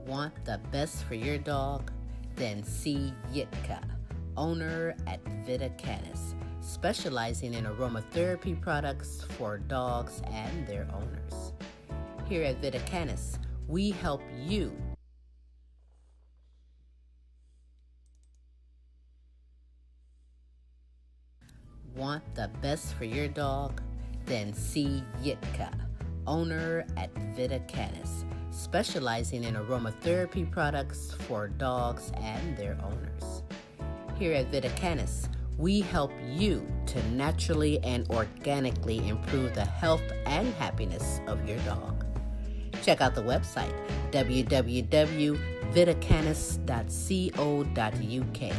Want the best for your dog? Then see Yitka, owner at Vita Canis, specializing in aromatherapy products for dogs and their owners. Here at Vita Canis, we help you want the best for your dog? Then see Yitka, owner at Vita Canis, specializing in aromatherapy products for dogs and their owners. Here at Vita Canis, we help you to naturally and organically improve the health and happiness of your dog. Check out the website www.vitacanis.co.uk.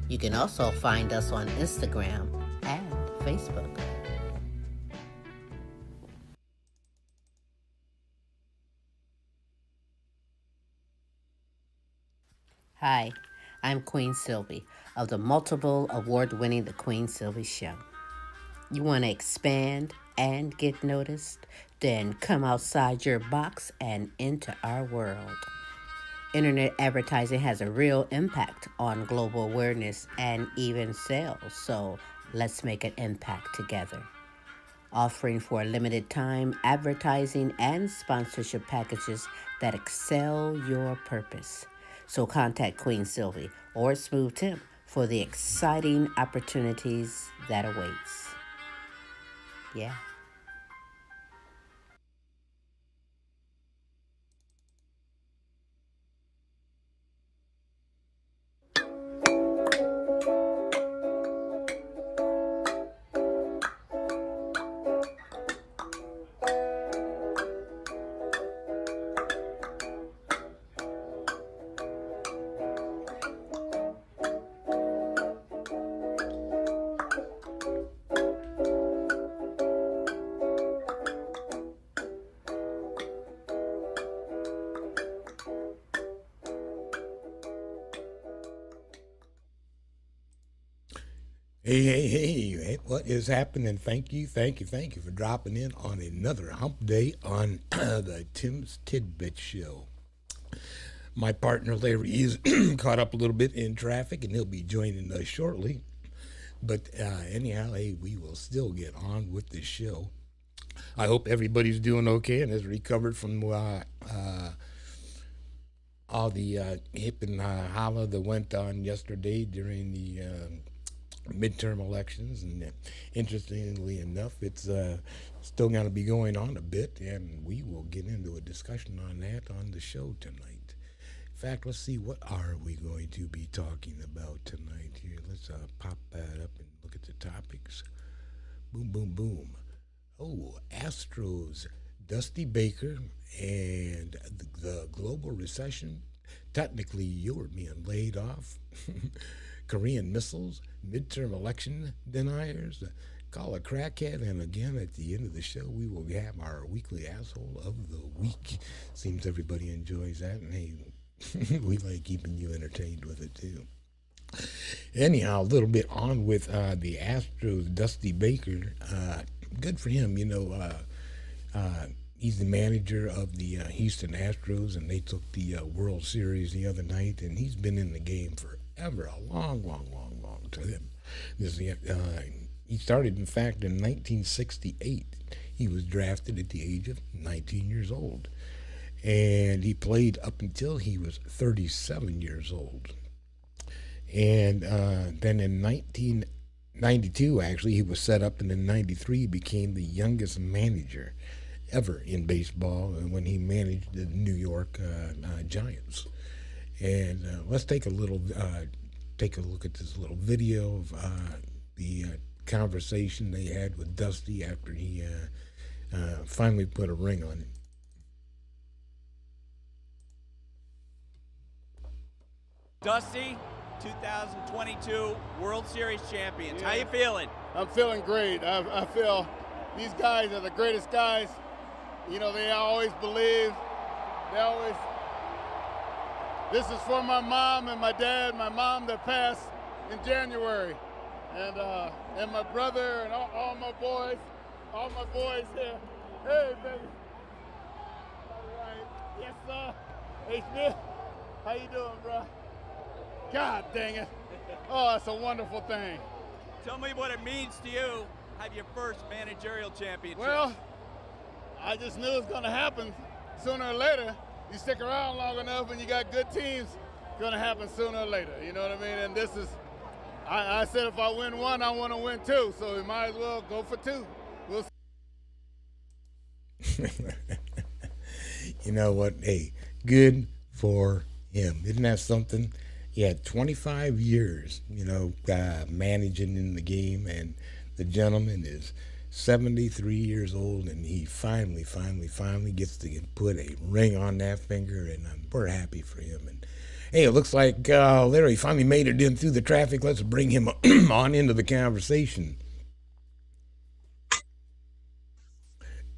You can also find us on Instagram and Facebook. Hi, I'm Queen Sylvie of the multiple award-winning The Queen Sylvie Show. You want to expand and get noticed? Then come outside your box and into our world. Internet advertising has a real impact on global awareness and even sales, so let's make an impact together. Offering for a limited time advertising and sponsorship packages that excel your purpose. So contact Queen Sylvie or Smooth Tim for the exciting opportunities that awaits. Yeah. Hey, what is happening? Thank you for dropping in on another hump day on the Tim's Tid-Bits show. My partner Larry is caught up a little bit in traffic and he'll be joining us shortly. But anyhow, hey, we will still get on with the show. I hope everybody's doing okay and has recovered from all the hip and holla that went on yesterday during the midterm elections. And interestingly enough, it's still going to be going on a bit, and we will get into a discussion on that on the show tonight. In fact, let's see, what are we going to be talking about tonight here? Let's pop that up and look at the topics. Boom, boom, boom. Oh, Astros, Dusty Baker, and the global recession. Technically, you're being laid off. Korean missiles, midterm election deniers, call A-Crackhead, and again at the end of the show we will have our weekly asshole of the week. Seems everybody enjoys that, and hey, we like keeping you entertained with it too. Anyhow, a little bit on with the Astros, Dusty Baker. Good for him, he's the manager of the Houston Astros, and they took the World Series the other night, and he's been in the game forever, a long time. He started, in fact, in 1968. He was drafted at the age of 19 years old, and he played up until he was 37 years old. And then in 1992, actually, he was set up, and in 93 he became the youngest manager ever in baseball when he managed the New York Giants. And let's take a look at this little video of the conversation they had with Dusty after he finally put a ring on him. Dusty, 2022 World Series champions. How you feeling? I'm feeling great. I feel these guys are the greatest guys. They always believe. This is for my mom and my dad. My mom that passed in January, and my brother and all my boys here. Hey, baby. All right. Yes, sir. Hey, Smith. How you doing, bro? God dang it. Oh, it's a wonderful thing. Tell me what it means to you, have your first managerial championship. Well, I just knew it was going to happen sooner or later. You stick around long enough and you got good teams, it's going to happen sooner or later. You know what I mean? And this is, I said if I win one, I want to win two. So we might as well go for two. We'll see. You know what? Hey, good for him. Isn't that something? He had 25 years, managing in the game, and the gentleman is 73 years old, and he finally gets to put a ring on that finger, and we're happy for him. And hey, it looks like Larry finally made it in through the traffic. Let's bring him on into the conversation.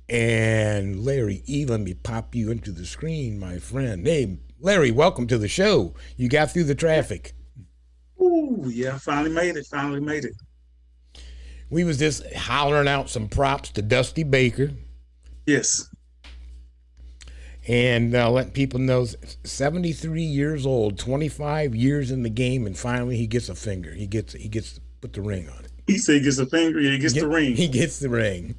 And Larry E, let me pop you into the screen, my friend. Hey, Larry, welcome to the show. You got through the traffic. Ooh, yeah, finally made it. We was just hollering out some props to Dusty Baker. Yes. And letting people know 73 years old, 25 years in the game, and finally he gets a finger. He gets to put the ring on it. He said he gets a finger, he gets the ring. He gets the ring.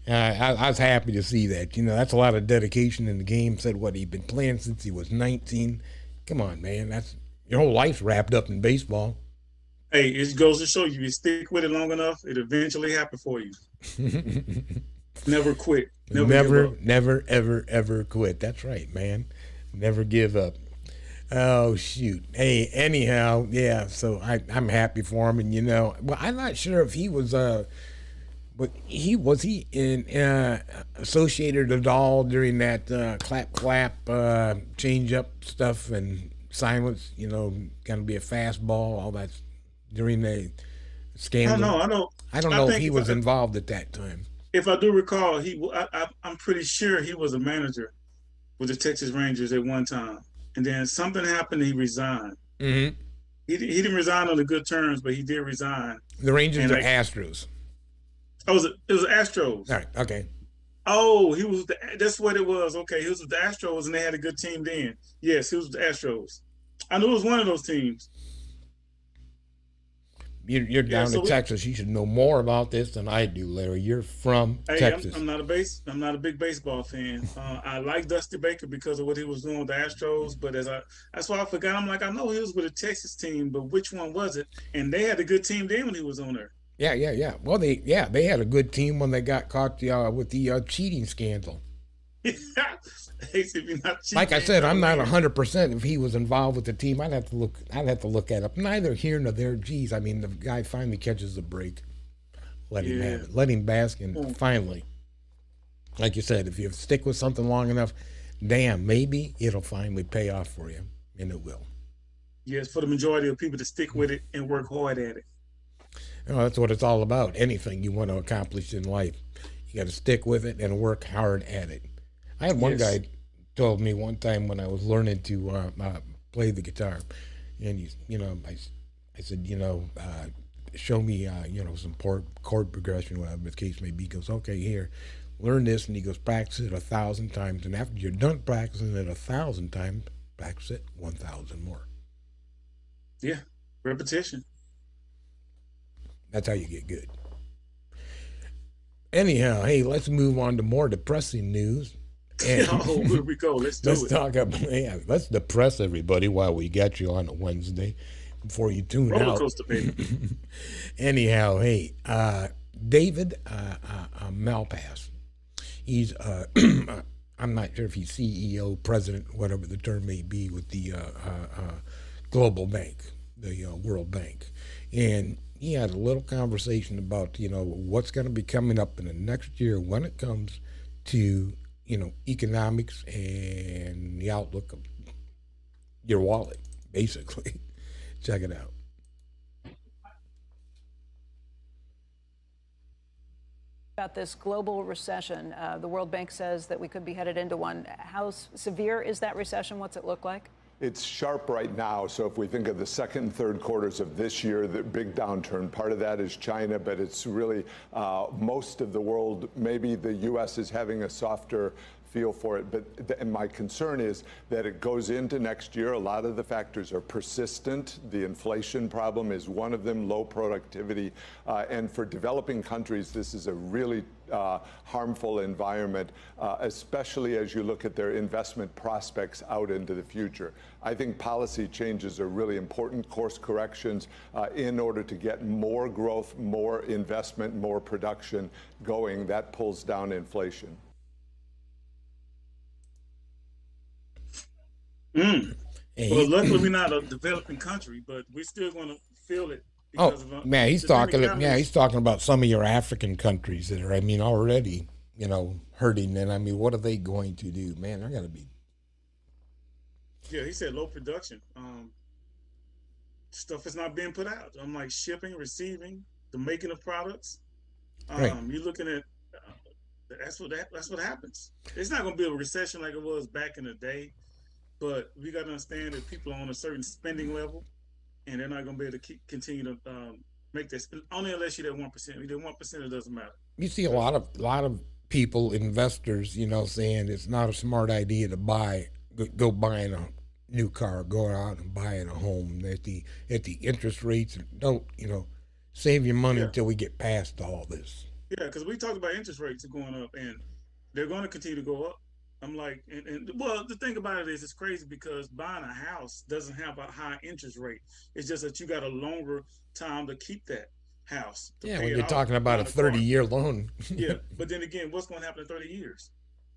I was happy to see that. That's a lot of dedication in the game. Said what, he'd been playing since he was 19. Come on, man. That's your whole life's wrapped up in baseball. Hey, it goes to show you stick with it long enough, it eventually happen for you. Never quit. Never, ever quit. That's right, man. Never give up. Oh, shoot. Hey, anyhow, yeah, so I'm happy for him. And, well, I'm not sure if he was but was he associated at all during that clap change up stuff and silence? Gonna be a fastball, all that during the scandal. I don't know if he was involved at that time. If I do recall, I'm pretty sure he was a manager with the Texas Rangers at one time, and then something happened and he resigned. Mm-hmm. He didn't resign on the good terms, but he did resign. The Rangers are Astros. Oh, it was Astros. All right, okay. Oh, that's what it was. Okay, he was with the Astros, and they had a good team then. Yes, he was with the Astros. I knew it was one of those teams. You're down in Texas. You should know more about this than I do, Larry. You're from Texas. I'm not a big baseball fan. I like Dusty Baker because of what he was doing with the Astros, but that's why I forgot. I'm like, I know he was with a Texas team, but which one was it? And they had a good team then when he was on there. Yeah. Well, they had a good team when they got caught with the cheating scandal. Like I said, I'm not 100% if he was involved with the team. I'd have to look at it. Neither here nor there. Geez, I mean, the guy finally catches the break. Let him have it. Let him bask, and finally, like you said, if you stick with something long enough, damn, maybe it'll finally pay off for you, and it will. Yes, for the majority of people to stick with it and work hard at it. That's what it's all about. Anything you want to accomplish in life, you got to stick with it and work hard at it. I had one guy told me one time when I was learning to play the guitar, and I said, show me, some chord progression, whatever the case may be. He goes, okay, here, learn this, and he goes, practice it 1,000 times, and after you're done practicing it 1,000 times, practice it 1,000 more. Yeah, repetition. That's how you get good. Anyhow, hey, let's move on to more depressing news. And here we go. Let's talk about. Yeah, let's depress everybody while we got you on a Wednesday before you tune out. Roller coaster, baby. Anyhow, hey, David Malpass. He's I'm not sure if he's CEO, president, whatever the term may be, with the Global Bank, the World Bank, and he had a little conversation about what's going to be coming up in the next year when it comes to economics and the outlook of your wallet, basically. Check it out. About this global recession, the World Bank says that we could be headed into one. How severe is that recession? What's it look like? It's sharp right now. So if we think of the second and third quarters of this year, the big downturn, part of that is China, but it's really most of the world. Maybe the U.S. is having a softer feel for it. But and my concern is that it goes into next year. A lot of the factors are persistent. The inflation problem is one of them, low productivity. And for developing countries, this is a really harmful environment, especially as you look at their investment prospects out into the future. I think policy changes are really important, course corrections, in order to get more growth, more investment, more production going. That pulls down inflation. Well, luckily we're not a developing country, but we're still going to feel it. Because of, man, he's talking. Yeah, he's talking about some of your African countries that are, I mean, already, hurting. And I mean, what are they going to do, man? They're going to be. Yeah, he said low production. Stuff is not being put out. I'm like shipping, receiving, the making of products. Right. You're looking at that's what happens. It's not going to be a recession like it was back in the day, but we got to understand that people are on a certain spending level, and they're not going to be able to continue to make this only unless you're at 1%. If you're 1%, it doesn't matter. You see a lot of people, investors, saying it's not a smart idea to go buying a new car, go out and buying a home at the interest rates. Don't save your money until we get past all this. Yeah, because we talked about interest rates going up, and they're going to continue to go up. I'm like, and well, the thing about it is, it's crazy because buying a house doesn't have a high interest rate. It's just that you got a longer time to keep that house. Yeah, when you're talking about a 30-year loan. Yeah, but then again, what's going to happen in 30 years?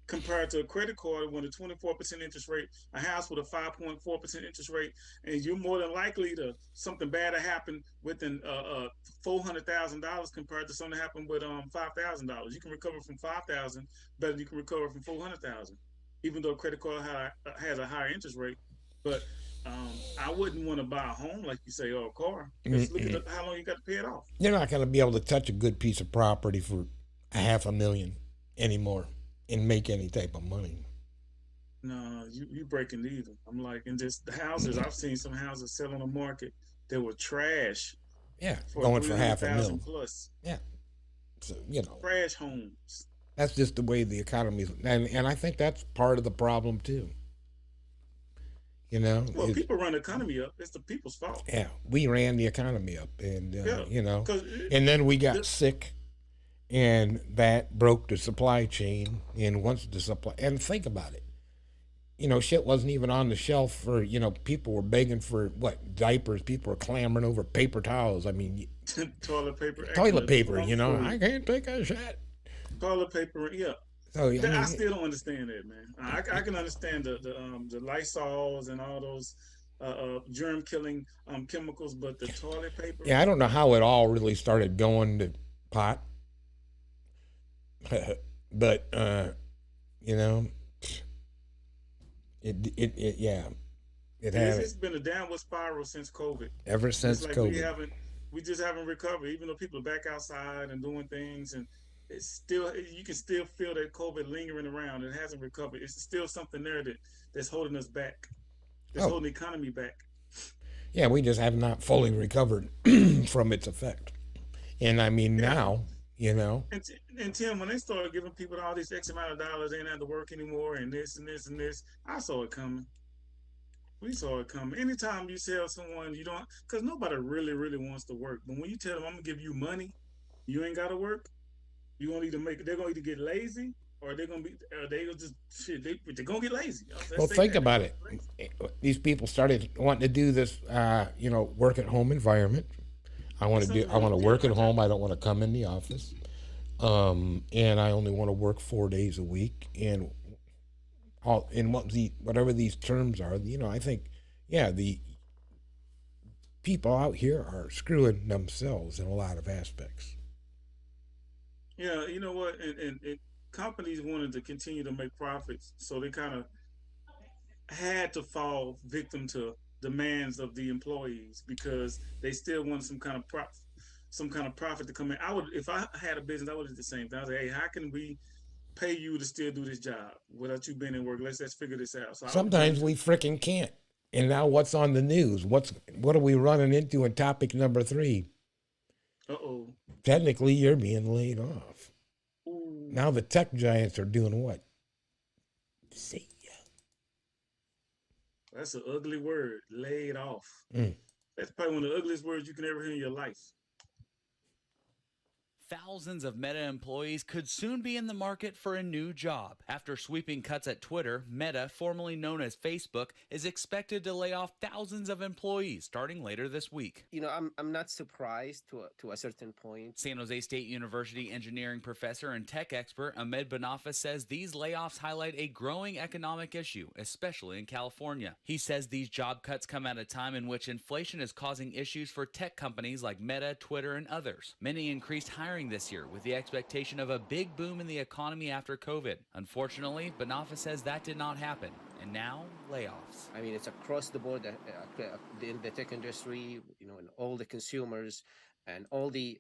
Compared to a credit card with a 24% interest rate, a house with a 5.4% interest rate, and you're more than likely to something bad to happen within $400,000 compared to something that happened with $5,000. You can recover from $5,000 better than you can recover from $400,000, even though a credit card has a higher interest rate. But I wouldn't want to buy a home like you say or a car. Just look at how long you got to pay it off. You're not going to be able to touch a good piece of property for $500,000 anymore and make any type of money. No, you breaking even. I'm like, and just the houses, I've seen some houses sell on the market that were trash. Yeah, going for $500,000 plus. Yeah, so trash homes. That's just the way the economy is, and I think that's part of the problem too. Well, people run the economy up. It's the people's fault. Yeah, we ran the economy up, and and then we got sick. And that broke the supply chain. And once the supply, and think about it, shit wasn't even on the shelf for, people were begging for diapers. People were clamoring over paper towels. I mean, toilet paper. I can't take a shit. Toilet paper, yeah. So I still don't understand that, man. I can understand the Lysols and all those germ killing chemicals, but the toilet paper. Yeah, I don't know how it all really started going to pot. But it it's been a downward spiral since COVID. Ever since COVID, we just haven't recovered. Even though people are back outside and doing things, and it's still, you can still feel that COVID lingering around. It hasn't recovered. It's still something there that's holding us back. It's holding the economy back. Yeah, we just have not fully recovered from its effect. And I mean now. And Tim, when they started giving people all these X amount of dollars, they didn't have to work anymore, and this and this and this, I saw it coming. We saw it coming. Anytime you tell someone you don't, because nobody really, really wants to work. But when you tell them, I'm gonna give you money, you ain't gotta work. You gonna they're gonna either get lazy, or they're gonna gonna get lazy. Well, think about it. These people started wanting to do this, work at home environment. I want to work at home. I don't want to come in the office. And I only want to work 4 days a week. And whatever these terms are, I think, the people out here are screwing themselves in a lot of aspects. Yeah, you know what? And companies wanted to continue to make profits, so they kind of had to fall victim to demands of the employees because they still want some kind of profit to come in. If I had a business, I would do the same thing. I was like, hey, how can we pay you to still do this job without you being in work? Let's figure this out. So sometimes we freaking can't. And now what's on the news? What are we running into in topic number 3? Uh-oh. Technically, you're being laid off. Ooh. Now the tech giants are doing what? See ya. That's an ugly word, laid off. Mm. That's probably one of the ugliest words you can ever hear in your life. Thousands of Meta employees could soon be in the market for a new job. After sweeping cuts at Twitter, Meta, formerly known as Facebook, is expected to lay off thousands of employees starting later this week. You know, I'm not surprised to a certain point. San Jose State University engineering professor and tech expert Ahmed Banafas says these layoffs highlight a growing economic issue, especially in California. He says these job cuts come at a time in which inflation is causing issues for tech companies like Meta, Twitter, and others. Many increased hiring this year with the expectation of a big boom in the economy after COVID. Unfortunately, Banafas says that did not happen, and now layoffs. I mean, it's across the board in the tech industry, you know, and all the consumers and all the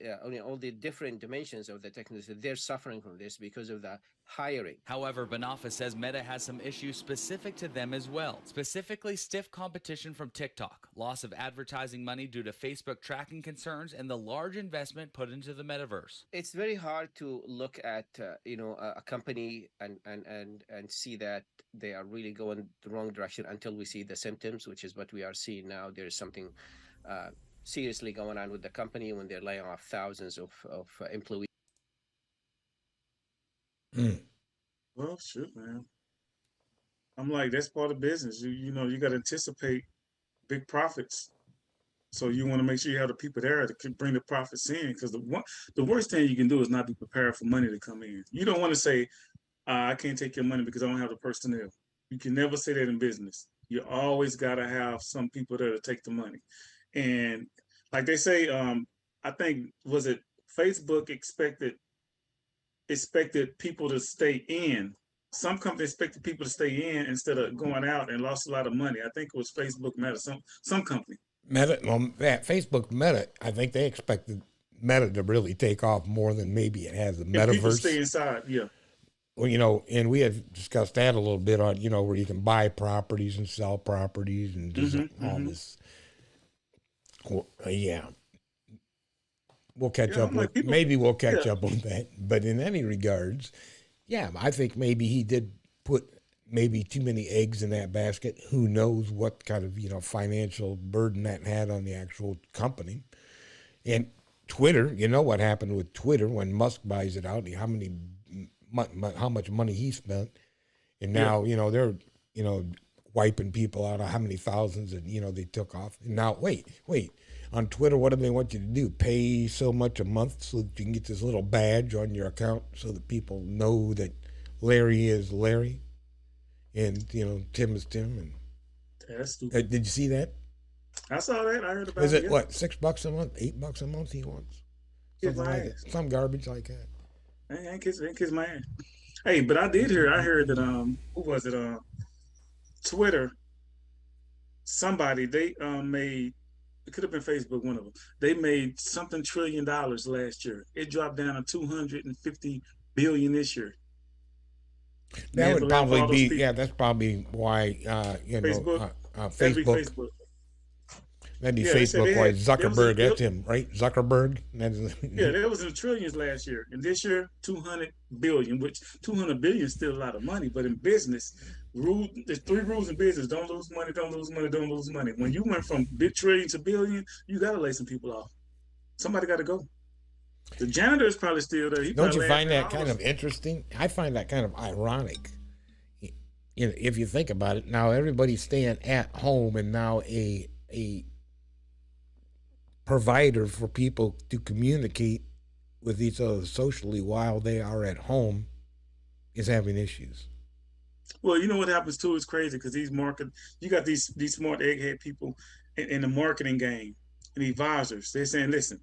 different dimensions of the tech industry, they're suffering from this because of the hiring. However, Banafas says Meta has some issues specific to them as well, specifically stiff competition from TikTok, loss of advertising money due to Facebook tracking concerns, and the large investment put into the metaverse. It's very hard to look at a company and see that they are really going the wrong direction until we see the symptoms, which is what we are seeing now. There is something seriously going on with the company when they're laying off thousands of employees. Well, shoot, man. I'm like, that's part of business. You know, you got to anticipate big profits. So you want to make sure you have the people there that can bring the profits in. Because the worst thing you can do is not be prepared for money to come in. You don't want to say, I can't take your money because I don't have the personnel. You can never say that in business. You always got to have some people there to take the money. And like they say, I think, was it Facebook expected people to stay in. Some companies expected people to stay in instead of going out and lost a lot of money. I think it was Facebook Meta, some company. Facebook Meta, I think they expected Meta to really take off more than maybe it has the metaverse. People stay inside, yeah. Well, you know, and we have discussed that a little bit on, you know, where you can buy properties and sell properties and do all this. Well, yeah. We'll catch up with, maybe we'll catch up on that. But in any regards, yeah, I think maybe he did put maybe too many eggs in that basket. Who knows what kind of, you know, financial burden that had on the actual company. And Twitter, you know what happened with Twitter when Musk buys it out, how much money he spent. And now, you know, they're, you know, wiping people out of how many thousands and, you know, they took off. And now, wait. On Twitter, what do they want you to do? Pay so much a month so that you can get this little badge on your account so that people know that Larry is Larry and, you know, Tim is Tim. And that's stupid. Did you see that? I saw that. I heard about it. Is it, what, $6 a month, $8 a month he wants? Something like that. Some garbage like that. I ain't kiss my ass. Hey, but I heard that, who was it? Twitter, somebody, they made, it could have been Facebook, one of them. They made something $1 trillion last year. It dropped down to $250 billion this year. That would probably be, yeah, that's probably why, you Facebook? know, Facebook. That'd be Facebook, why Zuckerberg, that's him, right? Zuckerberg. Yeah, that was in the trillions last year. And this year, 200 billion, which 200 billion is still a lot of money. But in business, there's 3 rules in business. Don't lose money, don't lose money, don't lose money. When you went from trillion to billion, you got to lay some people off. Somebody got to go. The janitor is probably still there. Don't you find that kind of interesting? I find that kind of ironic. You know, if you think about it, now everybody's staying at home, and now a provider for people to communicate with each other socially while they are at home is having issues. Well, you know what happens too is crazy because you got these smart egghead people in the marketing game and advisors. They're saying, listen,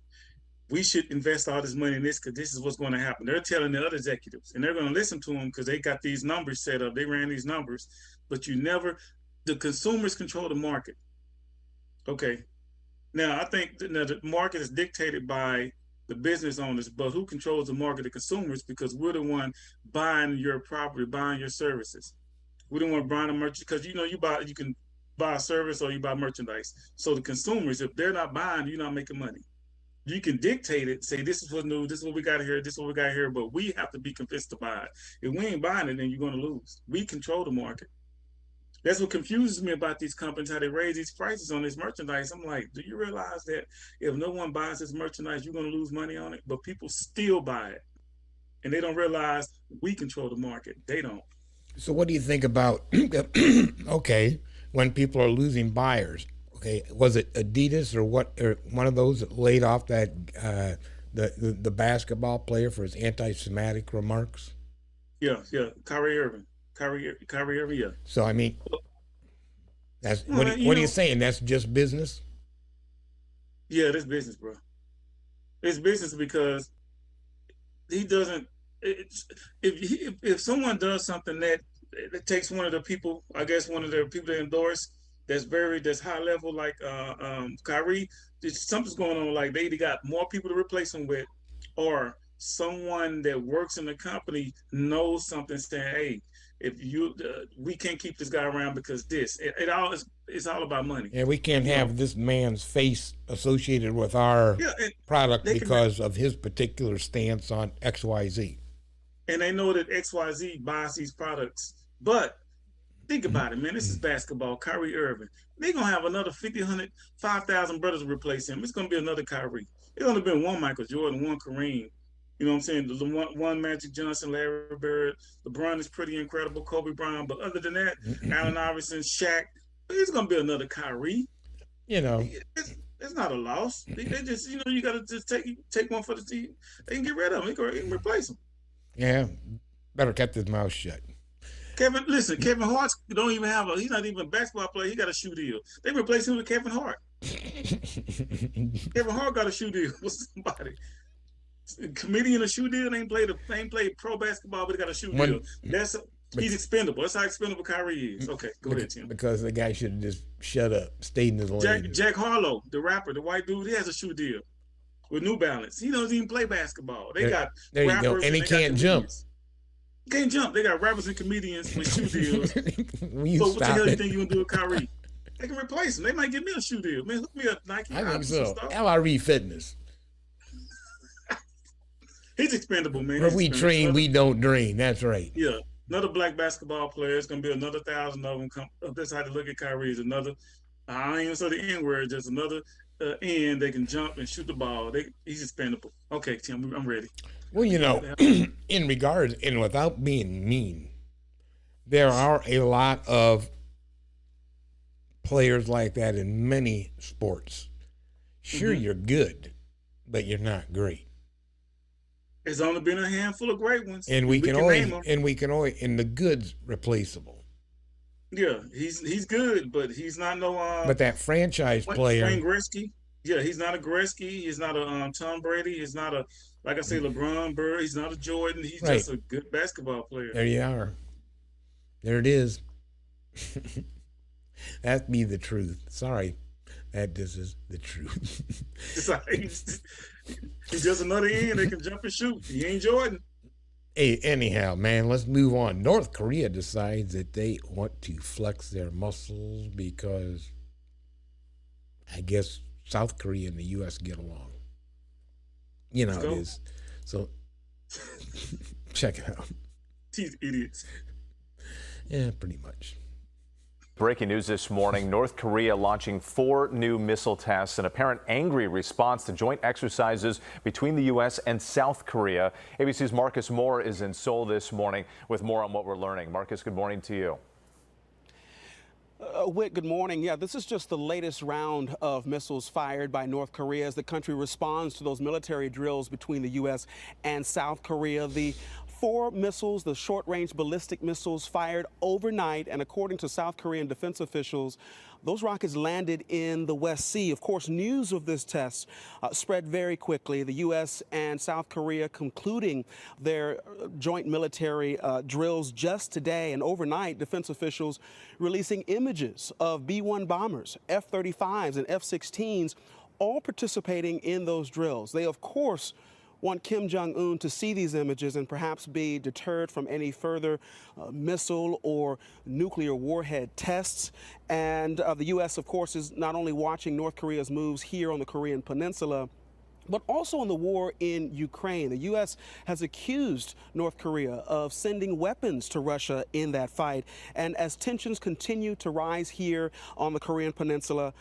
we should invest all this money in this because this is what's going to happen. They're telling the other executives, and they're going to listen to them because they got these numbers set up. They ran these numbers, but the consumers control the market. Okay. Now, I think the market is dictated by the business owners, but who controls the market? The consumers, because we're the one buying your property, buying your services. We don't want to buy the merchant because, you know, you can buy a service or you buy merchandise. So the consumers, if they're not buying, you're not making money. You can dictate it, say this is what's new, this is what we got here, this is what we got here, but we have to be convinced to buy it. If we ain't buying it, then you're going to lose. We control the market. That's what confuses me about these companies, how they raise these prices on this merchandise. I'm like, do you realize that if no one buys this merchandise, you're going to lose money on it? But people still buy it. And they don't realize we control the market. They don't. So what do you think about, okay, when people are losing buyers? Okay, was it Adidas or what, or one of those that laid off that the basketball player for his anti-Semitic remarks? Yeah. Kyrie Irving, yeah. So I mean, that's what are you saying? That's just business? Yeah, that's business, bro. It's business because he doesn't. If someone does something that takes one of the people, I guess one of the people that endorse, that's high level, like Kyrie, something's going on. Like they either got more people to replace him with, or someone that works in the company knows something, saying, "Hey, if you, we can't keep this guy around because this." It's all about money. Yeah, we can't have this man's face associated with our product because of his particular stance on XYZ. And they know that XYZ buys these products. But think about it, man. This is basketball. Kyrie Irving. They're going to have another 50, 100, 5,000 brothers to replace him. It's going to be another Kyrie. There's only been one Michael Jordan, one Kareem. You know what I'm saying? The one Magic Johnson, Larry Bird. LeBron is pretty incredible. Kobe Bryant. But other than that, Allen Iverson, Shaq. It's going to be another Kyrie. You know. It's not a loss. They just, you got to just take one for the team. They can get rid of him. They can replace him. Yeah, better keep his mouth shut. Kevin Hart don't even he's not even a basketball player. He got a shoe deal. They replaced him with Kevin Hart. Kevin Hart got a shoe deal with somebody. Comedian a shoe deal. They ain't played pro basketball, but they got a shoe deal. He's expendable. That's how expendable Kyrie is. Okay, go ahead, Tim. Because the guy should have just shut up, stayed in his lane. Jack Harlow, the rapper, the white dude, he has a shoe deal with New Balance. He doesn't even play basketball. They got there you rappers go, and he can't jump. He can't jump. They got rappers and comedians with shoe deals. So what the hell do you think you gonna do with Kyrie? They can replace him. They might give me a shoe deal. Man, hook me up, Nike. I think so. LRE Fitness. He's expendable, man. Where we train, we don't drain. That's right. Yeah. Another black basketball player. It's going to be another 1,000 of them. That's how to look at Kyrie. Is another, I don't even say the N word, just another end. They can jump and shoot the ball. He's expendable. Okay, Tim, I'm ready. Well, in regards, and without being mean, there are a lot of players like that in many sports. Sure, you're good, but you're not great. There's only been a handful of great ones, and we can the good's replaceable. Yeah, he's good, but he's not no. But that franchise player, Wayne Gretzky. Yeah, he's not a Gretzky. He's not a Tom Brady. He's not a, like I say, LeBron Bird. He's not a Jordan. He's just a good basketball player. There you are. There it is. That'd be the truth. Sorry, this is the truth. He's just another end that can jump and shoot. He ain't Jordan. Hey, anyhow, man, let's move on. North Korea decides that they want to flex their muscles because I guess South Korea and the U.S. get along. You know how it is. So check it out. These idiots. Yeah, pretty much. Breaking news this morning, North Korea launching 4 new missile tests, an apparent angry response to joint exercises between the U.S. and South Korea. ABC's Marcus Moore is in Seoul this morning with more on what we're learning. Marcus, good morning to you. Whit, good morning. Yeah, this is just the latest round of missiles fired by North Korea as the country responds to those military drills between the U.S. and South Korea. The 4 missiles, the short-range ballistic missiles fired overnight, and according to South Korean defense officials, those rockets landed in the West Sea. Of course, news of this test spread very quickly. The U.S. and South Korea concluding their joint military drills just today, and overnight, defense officials releasing images of B-1 bombers, F-35s, and F-16s, all participating in those drills. They, of course, want Kim Jong-un to see these images and perhaps be deterred from any further missile or nuclear warhead tests. And the U.S., of course, is not only watching North Korea's moves here on the Korean Peninsula, but also in the war in Ukraine. The U.S. has accused North Korea of sending weapons to Russia in that fight. And as tensions continue to rise here on the Korean Peninsula,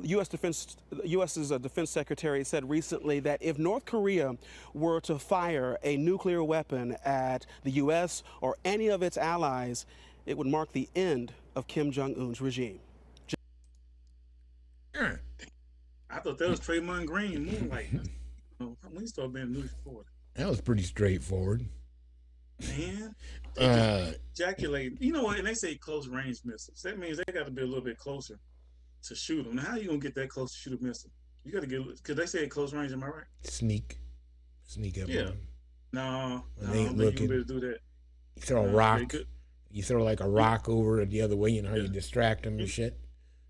U.S.'s defense secretary said recently that if North Korea were to fire a nuclear weapon at the U.S. or any of its allies, it would mark the end of Kim Jong-un's regime. I thought that was Draymond Green moonlight. When he started being news reporter. That was pretty straightforward. Man, ejaculating. You know what? And they say close range missiles. That means they got to be a little bit closer to shoot them. Now, how are you gonna get that close to shoot a missile? You got to get, because they say close range. Am I right? Sneak up. Yeah. No, they ain't looking. You better do that. You throw a rock. You throw like a rock over the other way. You know how you distract them and shit.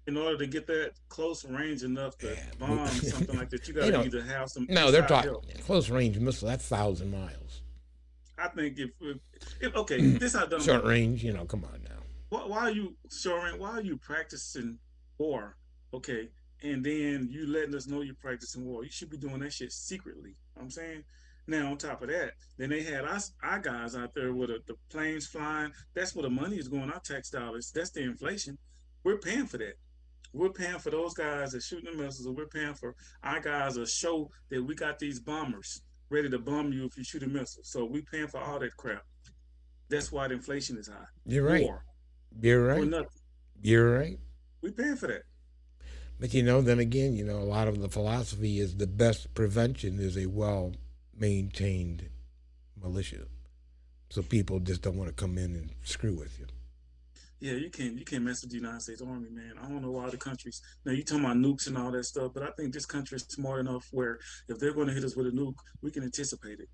In order to get that close range enough to bomb something like that, you got to either have some. No, they're talking close range missile. That's 1,000 miles. I think if okay, this I done short range. You know, come on now. Why are you short range? Why are you practicing war? Okay, and then you letting us know you're practicing war. You should be doing that shit secretly. I'm saying. Now, on top of that, then they had our guys out there with the planes flying. That's where the money is going, our tax dollars. That's the inflation. We're paying for that. We're paying for those guys that shooting the missiles. We're paying for our guys to show that we got these bombers ready to bomb you if you shoot a missile. So we're paying for all that crap. That's why the inflation is high. You're right. War. You're right. For nothing. You're right. We're paying for that. But, then again, a lot of the philosophy is the best prevention is a well-maintained militia. So people just don't want to come in and screw with you. Yeah, you can't mess with the United States Army, man. I don't know why other countries. Now you talking about nukes and all that stuff, but I think this country is smart enough where if they're going to hit us with a nuke, we can anticipate it.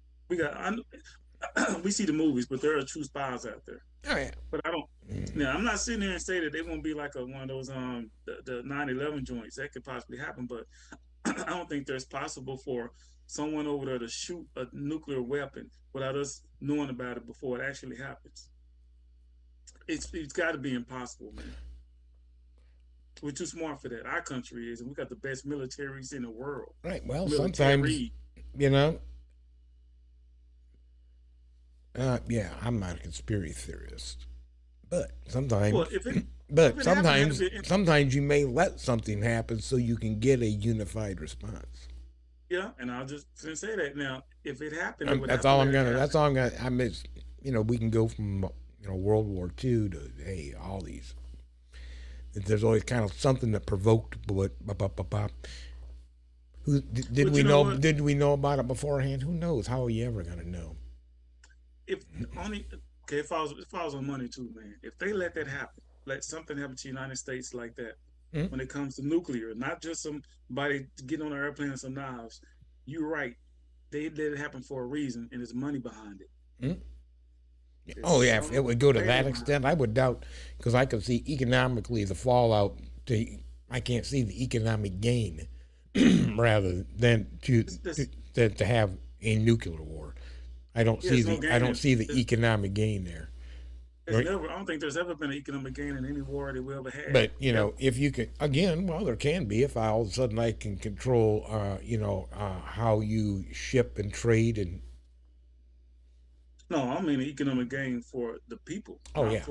We see the movies, but there are true spies out there. Oh yeah. But I don't. Now I'm not sitting there and say that they won't be like one of those the 9/11 joints. That could possibly happen, but I don't think there's possible for someone over there to shoot a nuclear weapon without us knowing about it before it actually happens. It's got to be impossible, man. We're too smart for that. Our country is, and we got the best militaries in the world. Right. Well, sometimes, I'm not a conspiracy theorist, but sometimes, sometimes you may let something happen so you can get a unified response. Yeah, and I'll just say that now. If it happened, that's all I'm gonna. I miss. We can go from World War II to all these. There's always kind of something that provoked. Who did we know? Did we know about it beforehand? Who knows? How are you ever gonna know? If I was on money too, man. If they let that happen, let something happen to the United States like that, when it comes to nuclear, not just somebody getting on an airplane and some knives. You're right. They let it happen for a reason, and there's money behind it. Oh yeah, if it would go to that extent, I would doubt, because I could see economically the fallout. I can't see the economic gain, rather than to have a nuclear war. I don't see the economic gain there. I don't think there's ever been an economic gain in any war that we ever had. But if you can, there can be if all of a sudden I can control, how you ship and trade and. No, I mean the economic gain for the people. Oh yeah,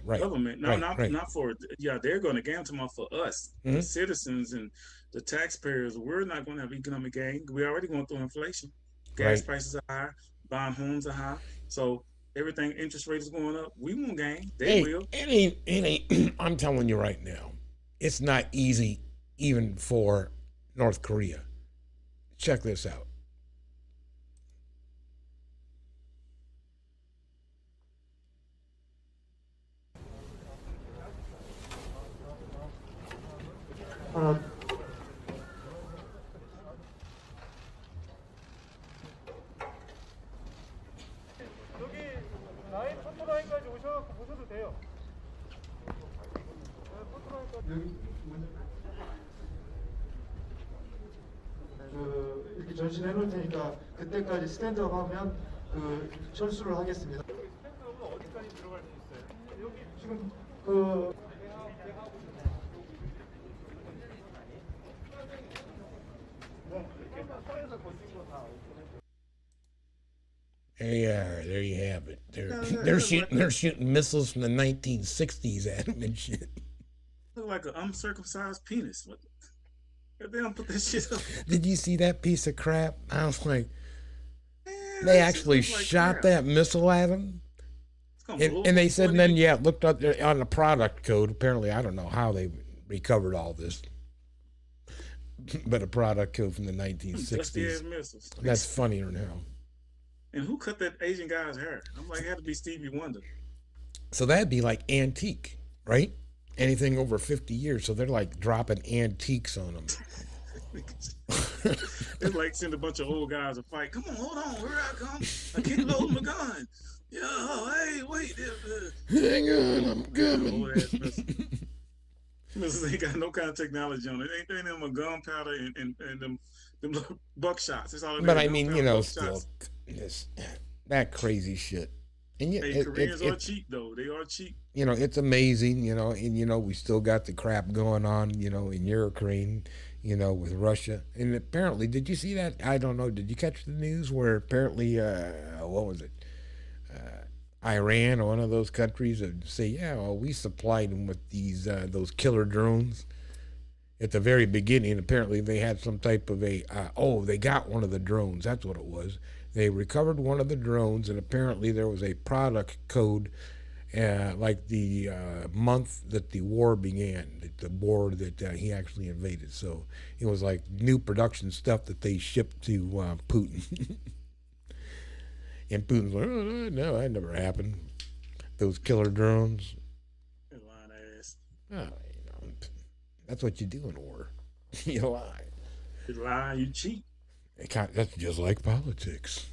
right. Government, not for they're going to gain for us, the citizens and the taxpayers. We're not going to have economic gain. We're already going through inflation. Gas prices are high, bond homes are high, so everything, interest rates is going up. We won't gain. They will. It ain't. I'm telling you right now, it's not easy even for North Korea. Check this out. 이렇게 전시해 놓을 테니까 그때까지 스탠드업 하면 철수를 하겠습니다. 스탠드업은 어디까지 들어갈 수 있어요? 여기 지금 네, 이렇게 There you have it. They're shooting missiles from the 1960s at them and shit. Look like an uncircumcised penis. What? They don't put that shit up. Did you see that piece of crap? I was like, they actually shot that missile at them. And they said, and then, yeah, looked up there on the product code. Apparently, I don't know how they recovered all this. But a product code from the 1960s. That's funnier now. And who cut that Asian guy's hair? I'm like, it had to be Stevie Wonder. So that'd be like antique, right? Anything over 50 years. So they're like dropping antiques on them. It's like send a bunch of old guys to fight. Come on, hold on, here I come. I can't load my gun. Yeah, hey, wait. Hang on, I'm coming. Missiles ain't got no kind of technology on it. Ain't them a gunpowder and them buckshots. It's all. But I mean, you know, still that crazy shit. And hey, Koreans are cheap though. They are cheap. You know, it's amazing. You know, and you know we still got the crap going on. You know, in Ukraine. You know, with Russia. And apparently, did you see that? I don't know. Did you catch the news where apparently, what was it? Iran or one of those countries would say, yeah, well, we supplied them with these those killer drones. At the very beginning, apparently they had some type of they got one of the drones. That's what it was. They recovered one of the drones, and apparently there was a product code, like the month that the war began, the war that he actually invaded. So it was like new production stuff that they shipped to Putin. And Putin's like, oh, no, that never happened. Those killer drones. Lying ass. Oh, you know, that's what you do in war. You lie. You lie, you cheat. That's just like politics.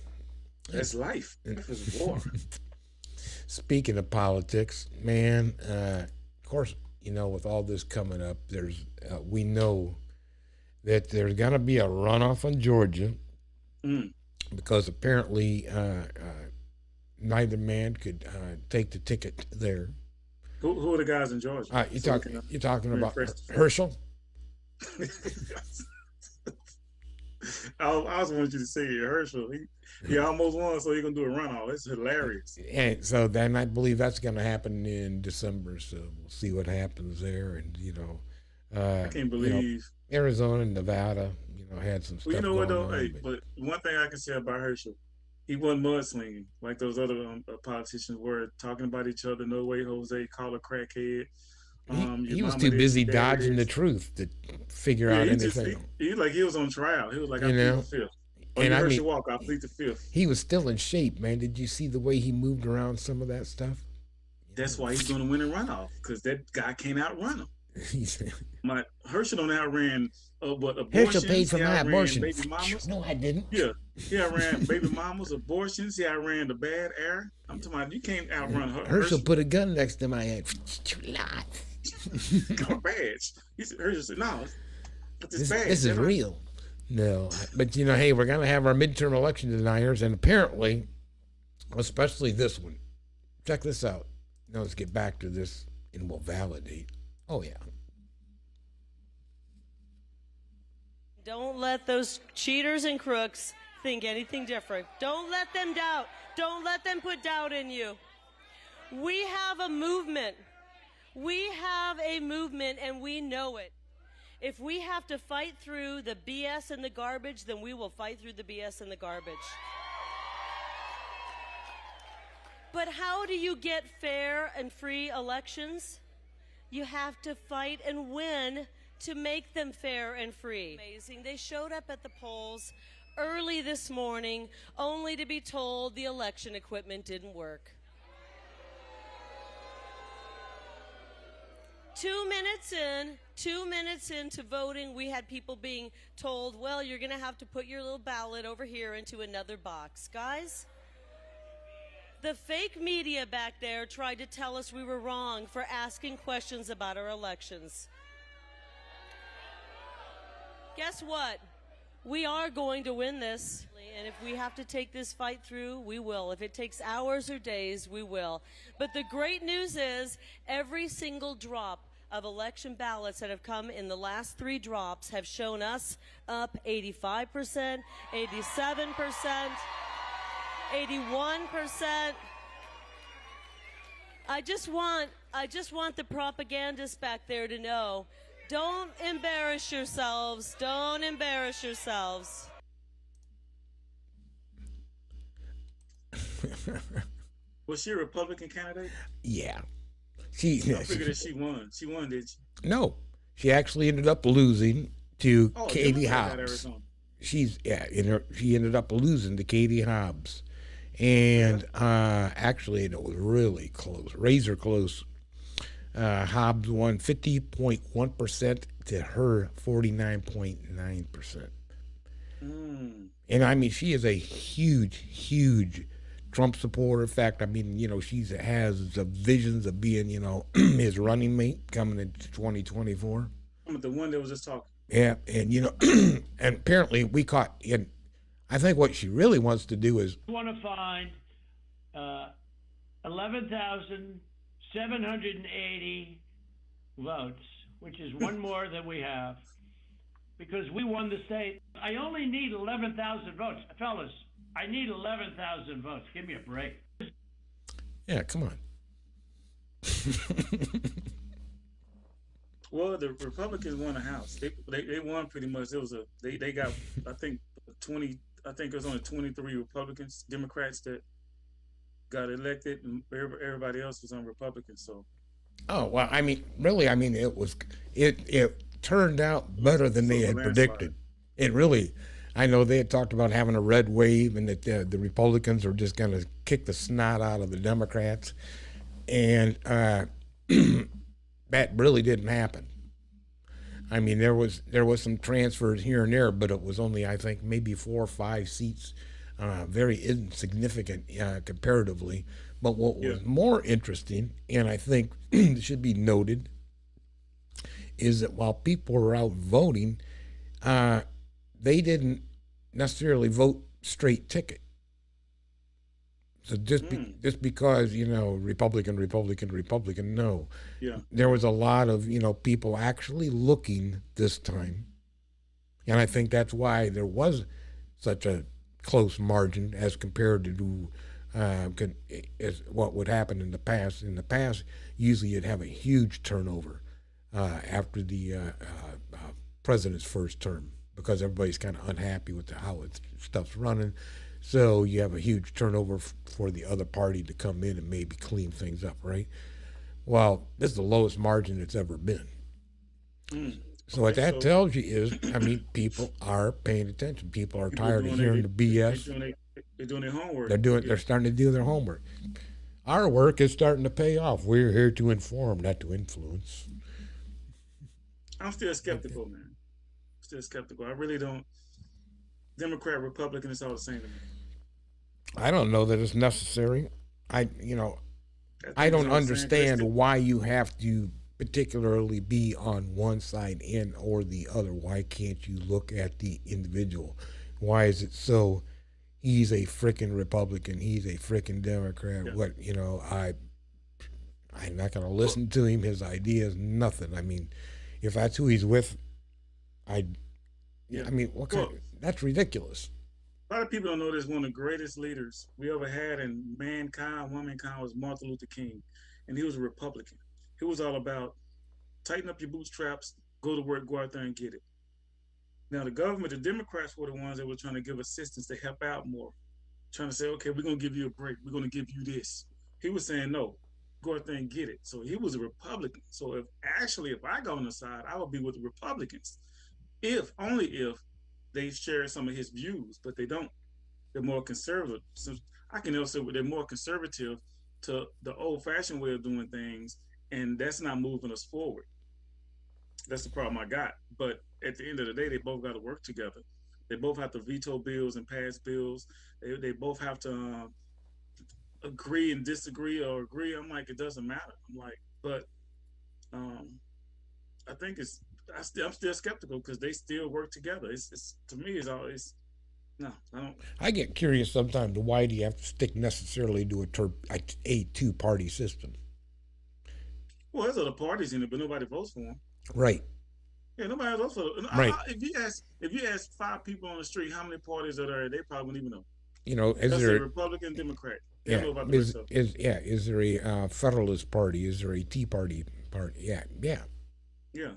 That's life. Life is war. Speaking of politics, man, of course, you know, with all this coming up, we know that there's going to be a runoff in Georgia. Because apparently neither man could take the ticket there. Who are the guys in Georgia? You're talking about Herschel? I also wanted you to say Herschel. He almost won, so he's going to do a runoff. It's hilarious. And so then I believe that's going to happen in December. So we'll see what happens there. And, you know, I can't believe. You know, Arizona and Nevada, had some stuff. Well, you know what though? On, hey, but one thing I can say about Herschel, he wasn't mudslinging like those other politicians were, talking about each other. No way, Jose, call a crackhead. He was too busy dodging the truth to figure out anything. He was on trial. He was like, I plead the fifth. And I mean, walk, I plead the fifth. He was still in shape, man. Did you see the way he moved around some of that stuff? That's why he's going to win a runoff, because that guy can't outrun him. Herschel don't outran abortions. Herschel paid for my abortion. Baby mamas. No, I didn't. Yeah, he outran baby mamas, abortions. He outran the bad air. I'm talking about you can't outrun Herschel put a gun next to my head. Badge. Herschel said, "No, this is real." No, but hey, we're gonna have our midterm election deniers, and apparently, especially this one. Check this out. Now let's get back to this, and we'll validate. Oh, yeah. Don't let those cheaters and crooks think anything different. Don't let them doubt. Don't let them put doubt in you. We have a movement. We have a movement, and we know it. If we have to fight through the BS and the garbage, then we will fight through the BS and the garbage. But how do you get fair and free elections? You have to fight and win to make them fair and free. Amazing. They showed up at the polls early this morning only to be told the election equipment didn't work. 2 minutes into voting, we had people being told, well, you're going to have to put your little ballot over here into another box. Guys, the fake media back there tried to tell us we were wrong for asking questions about our elections. Guess what? We are going to win this. And if we have to take this fight through, we will. If it takes hours or days, we will. But the great news is every single drop of election ballots that have come in the last 3 drops have shown us up 85%, 87%. 81%. I just want the propagandists back there to know, don't embarrass yourselves. Don't embarrass yourselves. Was she a Republican candidate? Yeah. I figured that she won. She won, did she? No. She actually ended up losing to Katie Democrat Hobbs. She ended up losing to Katie Hobbs. And actually, it was really close, razor close. Hobbs won 50.1% to her 49.9%. And I mean, she is a huge Trump supporter. In fact, I mean, she has visions of being, his running mate coming in 2024. I'm the one that was just talking. Yeah, and and apparently we caught. And I think what she really wants to do is want to find 11,780 votes, which is one more than we have, because we won the state. I only need 11,000 votes, fellas. I need 11,000 votes. Give me a break. Yeah, come on. Well, the Republicans won the House. They won pretty much. They got, I think, 20. I think it was only 23 Republicans, Democrats that got elected, and everybody else was on Republicans. So. Oh well, I mean, really, I mean, it turned out better than they had predicted. It really. I know they had talked about having a red wave and that the Republicans are just going to kick the snot out of the Democrats. And that really didn't happen. I mean, there was some transfers here and there, but it was only, I think, maybe 4 or 5 seats, very insignificant comparatively. But what was more interesting, and I think should be noted, is that while people were out voting, they didn't necessarily vote straight ticket. So just because, Republican, no. Yeah. There was a lot of, people actually looking this time. And I think that's why there was such a close margin as compared to as what would happen in the past. In the past, usually you'd have a huge turnover after the president's first term, because everybody's kind of unhappy with how stuff's running. So you have a huge turnover for the other party to come in and maybe clean things up, right? Well, this is the lowest margin it's ever been. So what that tells you is, I mean, people are paying attention. People are tired of hearing the BS. They're doing their homework. They're starting to do their homework. Our work is starting to pay off. We're here to inform, not to influence. I'm still skeptical, man. Still skeptical. I really don't. Democrat, Republican, it's all the same to me. I don't know that it's necessary. I don't understand why you have to particularly be on one side and or the other. Why can't you look at the individual? Why is it so? He's a frickin' Republican. He's a frickin' Democrat. Yeah. I'm not going to listen to him. His ideas, nothing. I mean, if that's who he's with, that's ridiculous. A lot of people don't know this. One of the greatest leaders we ever had in womankind was Martin Luther King, and he was a Republican. He was all about tighten up your bootstraps, go to work, go out there and get it. Now the government, the Democrats were the ones that were trying to give assistance to help out more, trying to say, okay, we're going to give you a break. We're going to give you this. He was saying, no, go out there and get it. So he was a Republican. So if I go on the side, I would be with the Republicans. Only if they share some of his views, but they don't. They're more conservative. So I can also say they're more conservative to the old-fashioned way of doing things, and that's not moving us forward. That's the problem I got. But at the end of the day, they both got to work together. They both have to veto bills and pass bills. They both have to agree and disagree or agree. I'm like, it doesn't matter. I'm like, but I think I'm still skeptical because they still work together. It's to me, it's always no. I don't. I get curious sometimes. Why do you have to stick necessarily to a two-party system? Well, there's other parties in it, but nobody votes for them. Right. Yeah, nobody votes for them. Right. If you ask 5 people on the street how many parties are there, they probably wouldn't even know. You know, is That's there a Republican, Democrat. They yeah don't know about the rest of them. is there a Federalist Party? Is there a Tea Party? Yeah, Yeah,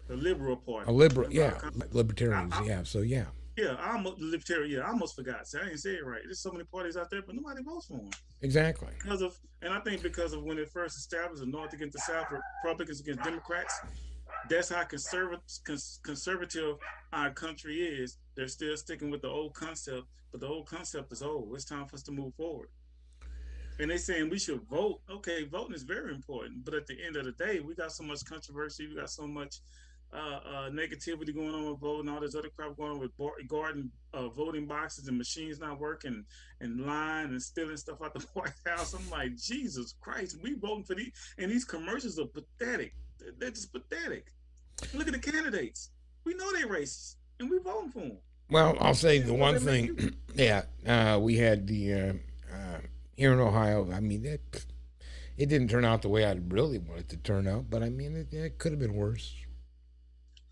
the Liberal Party. a liberal, Remember, libertarians, I, yeah. So yeah, yeah, I'm a libertarian. Yeah, I almost forgot. See, I didn't say it right. There's so many parties out there, but nobody votes for them exactly. and I think because of when it first established, the North against the South, Republicans against Democrats. That's how conservative our country is. They're still sticking with the old concept, but the old concept is old. It's time for us to move forward. And they're saying we should vote. Okay, voting is very important, but at the end of the day, we got so much controversy. We got so much negativity going on with voting, all this other crap going on with guarding voting boxes and machines not working and lying and stealing stuff out the White House. I'm like, Jesus Christ, we voting for these, and these commercials are pathetic. They're just pathetic. Look at the candidates. We know they're racist, and we voting for them. Well, I'll say the one thing. We had the here in Ohio. I mean, it didn't turn out the way I really wanted it to turn out, but I mean, it could have been worse.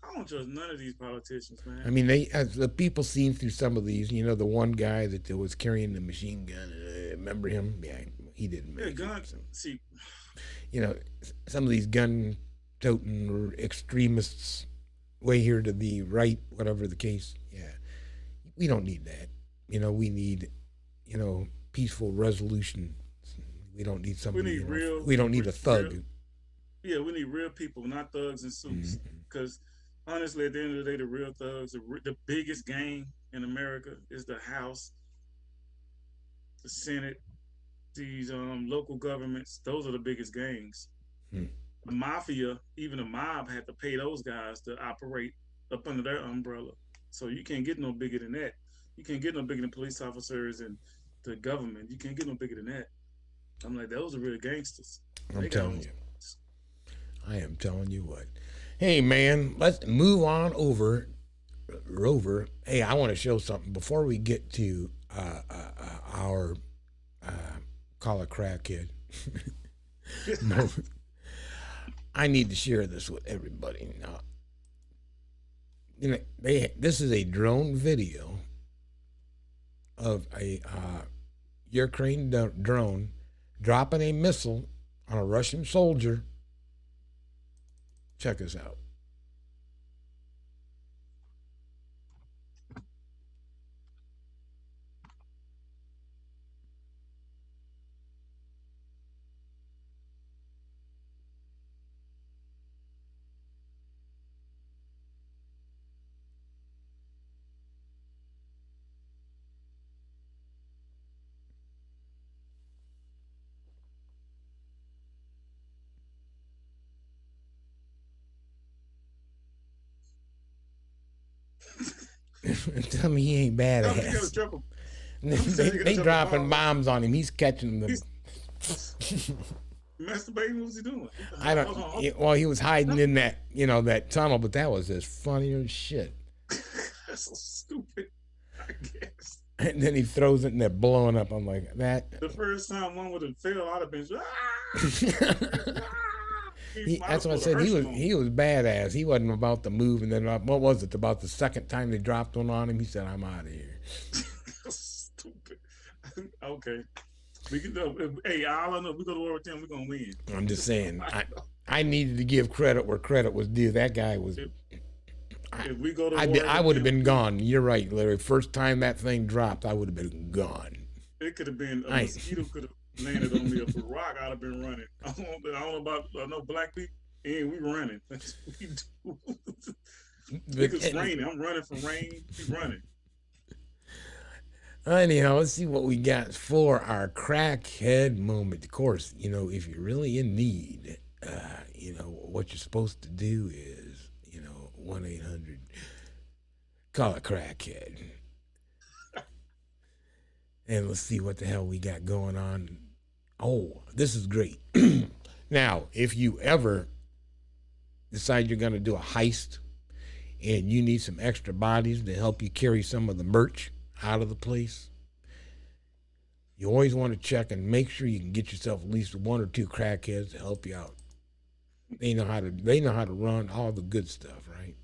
I don't trust none of these politicians, man. I mean, as the people seen through some of these, you know, the one guy that was carrying the machine gun, remember him? Yeah, he didn't make guns. it. See, you know, some of these gun-toting or extremists way here to the right, whatever the case. Yeah, we don't need that. You know, we need, you know, peaceful resolution. We don't need somebody. We don't need a thug. Yeah, we need real people, not thugs in suits. Because honestly, at the end of the day, the real thugs, the biggest gang in America is the House, the Senate, these local governments. Those are the biggest gangs. The mafia, even the mob, had to pay those guys to operate up under their umbrella. So you can't get no bigger than that. You can't get no bigger than police officers and the government. You can't get no bigger than that. I'm like, those are real gangsters. I'm telling you. I am telling you what. Hey, man, let's move on over. Rover. Hey, I want to show something before we get to our call a crackhead. No, I need to share this with everybody now. You know, this is a drone video of a Ukraine drone dropping a missile on a Russian soldier. Check this out. Tell me he ain't badass. They dropping bombs on him. He's catching them. Masturbating? What was he doing? I don't. Well, he was hiding in that, you know, that tunnel. But that was just funny as shit. That's so stupid. I guess. And then he throws it and they're blowing up. I'm like, that. The first time one would have failed, I'd have been. That's what I said. He was badass. He wasn't about to move. And then what was it? About the second time they dropped one on him, he said, "I'm out of here." Stupid. Okay. We can. Hey, all I know, we go to war with them, we're gonna win. I'm just saying. I needed to give credit where credit was due. That guy was. If we go to war, I would have been gone. You're right, Larry. First time that thing dropped, I would have been gone. It could have been a mosquito could have landed on me. If a rock, I'd have been running. I don't know about no black people. And we running. That's what we do. It's raining. I'm running from rain. We running. Anyhow, let's see what we got for our crackhead moment. Of course, you know, if you're really in need, you know, what you're supposed to do is, you know, 1-800 call a crackhead. And let's see what the hell we got going on. Oh, this is great. Now, if you ever decide you're going to do a heist and you need some extra bodies to help you carry some of the merch out of the place, you always want to check and make sure you can get yourself at least 1 or 2 crackheads to help you out. They know how to run all the good stuff, right?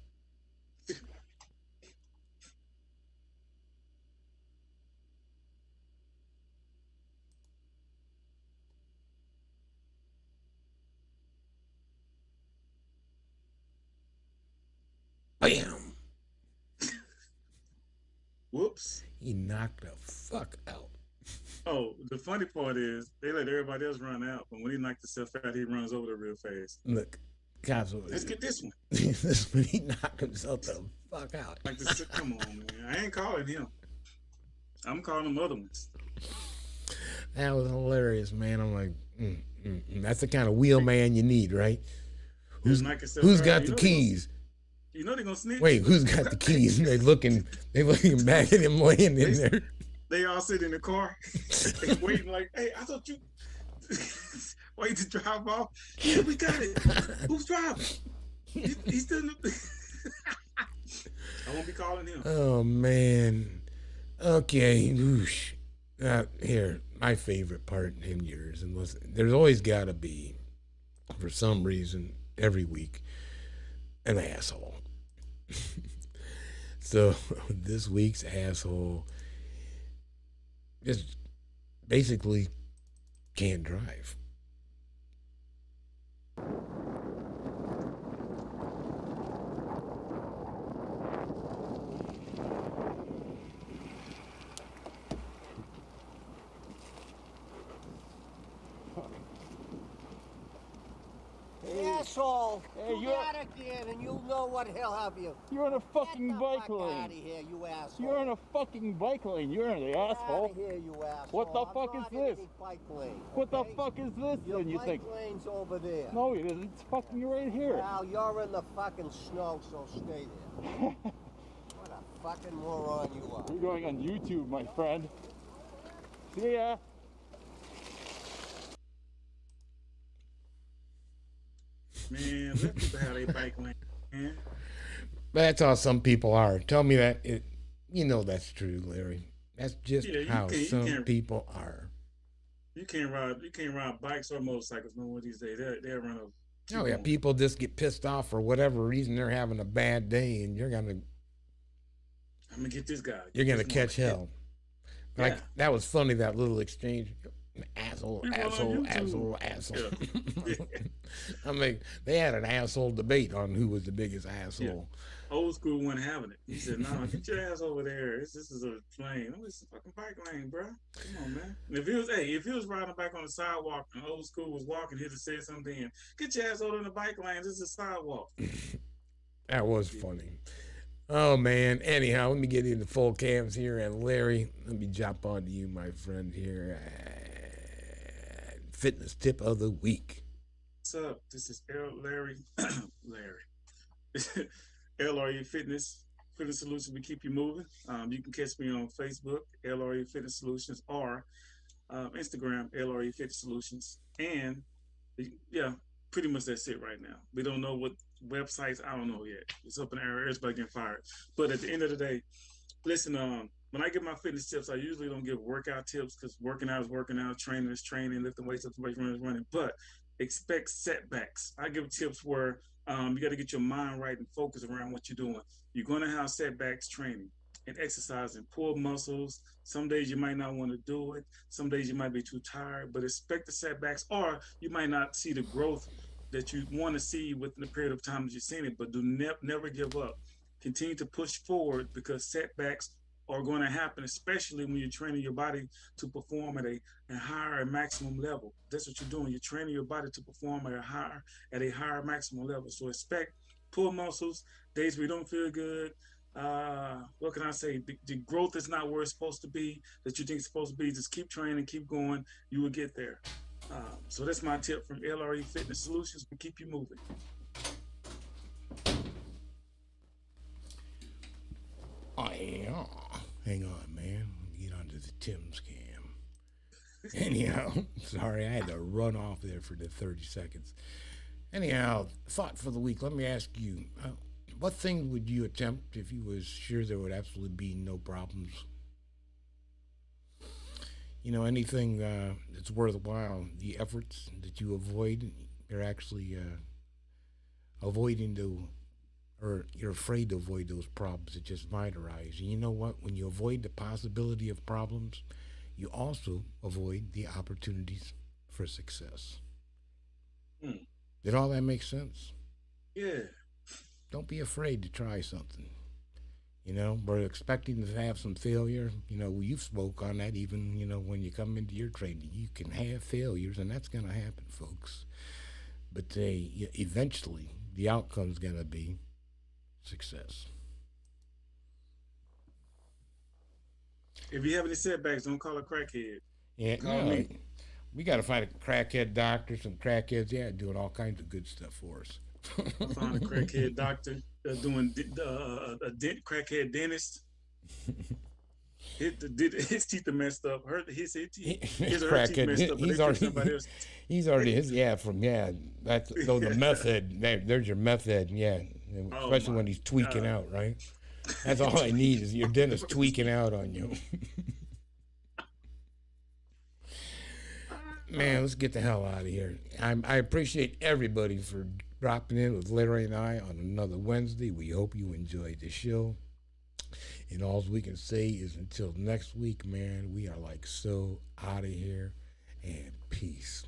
Bam! Whoops. He knocked the fuck out. Oh, the funny part is they let everybody else run out, but when he knocked himself out, he runs over there real fast. Look, guys, Let's get this one. This when he knocked himself the fuck out. Like this, come on, man. I ain't calling him. I'm calling them other ones. That was hilarious, man. I'm like, that's the kind of wheel man you need, right? Who's got the keys? You know they're gonna snitch. Wait, who's got the keys? They looking back at him laying in there. They all sit in the car, they waiting like, hey, I thought you wait to drive off. Yeah, we got it. Who's driving? He's still in the I won't be calling him. Oh man. Okay. Whoosh. Here, my favorite part in yours, and listen, there's always got to be, for some reason, every week, an asshole. So this week's asshole just basically can't drive. Asshole! Hey, you're out again, and you'll know what he'll have you. You're in a fucking bike lane. Out of here, you asshole! You're in a fucking bike lane. You're in the asshole. Out of here, you asshole! What the fuck is this? Bike lane, What the fuck is this? Your then you bike think? lane's over there. No, it isn't. It's fucking right here. Well, you're in the fucking snow, so stay there. What a fucking moron you are! You're going on YouTube, my friend. See ya. Man, let people have their bike lane, man. That's how some people are. Tell me that you know that's true, Larry. That's just how some people are. You can't ride bikes or motorcycles no more these days. They'll run a Oh yeah, people just get pissed off for whatever reason. They're having a bad day, and I'm gonna get this guy. You're gonna catch hell. Like that was funny, that little exchange. Asshole. Yeah. I mean, they had an asshole debate on who was the biggest asshole. Yeah. Old school wasn't having it. He said, "No, get your ass over there. This is a lane. Oh, it's a fucking bike lane, bro. Come on, man." And if he was riding back on the sidewalk and old school was walking, he'd have said something. And, get your ass over in the bike lane. This is a sidewalk. That was funny. Oh man. Anyhow, let me get into full cams here, and Larry, let me jump on to you, my friend here. Fitness tip of the week. What's up? This is Larry. LRE Fitness Solutions. We keep you moving. You can catch me on Facebook, LRE Fitness Solutions, or Instagram, LRE Fitness Solutions. And yeah, pretty much that's it right now. We don't know what websites. I don't know yet. It's up in the air. Everybody's getting fired. But at the end of the day, listen. When I give my fitness tips, I usually don't give workout tips because working out is working out, training is training, lifting weights, running is running. But expect setbacks. I give tips where you got to get your mind right and focus around what you're doing. You're going to have setbacks training and exercising, pull muscles. Some days you might not want to do it. Some days you might be too tired, but expect the setbacks, or you might not see the growth that you want to see within the period of time that you're seeing it. But do never give up. Continue to push forward because setbacks are going to happen, especially when you're training your body to perform at a higher and maximum level. That's what you're doing. You're training your body to perform at a higher maximum level. So expect pull muscles, days where you don't feel good. What can I say? The growth is not where it's supposed to be, that you think it's supposed to be. Just keep training, keep going. You will get there. So that's my tip from LRE Fitness Solutions. We keep you moving. Oh, yeah. Hang on, man. Let me get onto the Tim's cam. Anyhow, sorry, I had to run off there for the 30 seconds. Anyhow, thought for the week. Let me ask you, what thing would you attempt if you was sure there would absolutely be no problems? You know, anything that's worthwhile, the efforts that you avoid, you're actually avoiding or you're afraid to avoid those problems that just might arise. And you know what? When you avoid the possibility of problems, you also avoid the opportunities for success. Did all that make sense? Yeah. don't be afraid to try something. You know, we're expecting to have some failure. You know, you've spoke on that even, you know, when you come into your training. You can have failures, and that's going to happen, folks. But eventually, the outcome's going to be success. If you have any setbacks, don't call a crackhead. Yeah, Call me. We got to find a crackhead doctor, some crackheads, doing all kinds of good stuff for us. Find a crackhead doctor doing crackhead dentist. His teeth are messed up. His teeth are messed up. He's already that's the meth head. There's your meth head, especially when he's tweaking out, right? That's all I need is your dentist tweaking out on you. Man, let's get the hell out of here. I appreciate everybody for dropping in with Larry and I on another Wednesday. We hope you enjoyed the show. And all we can say is until next week, man, we are like so out of here, and peace.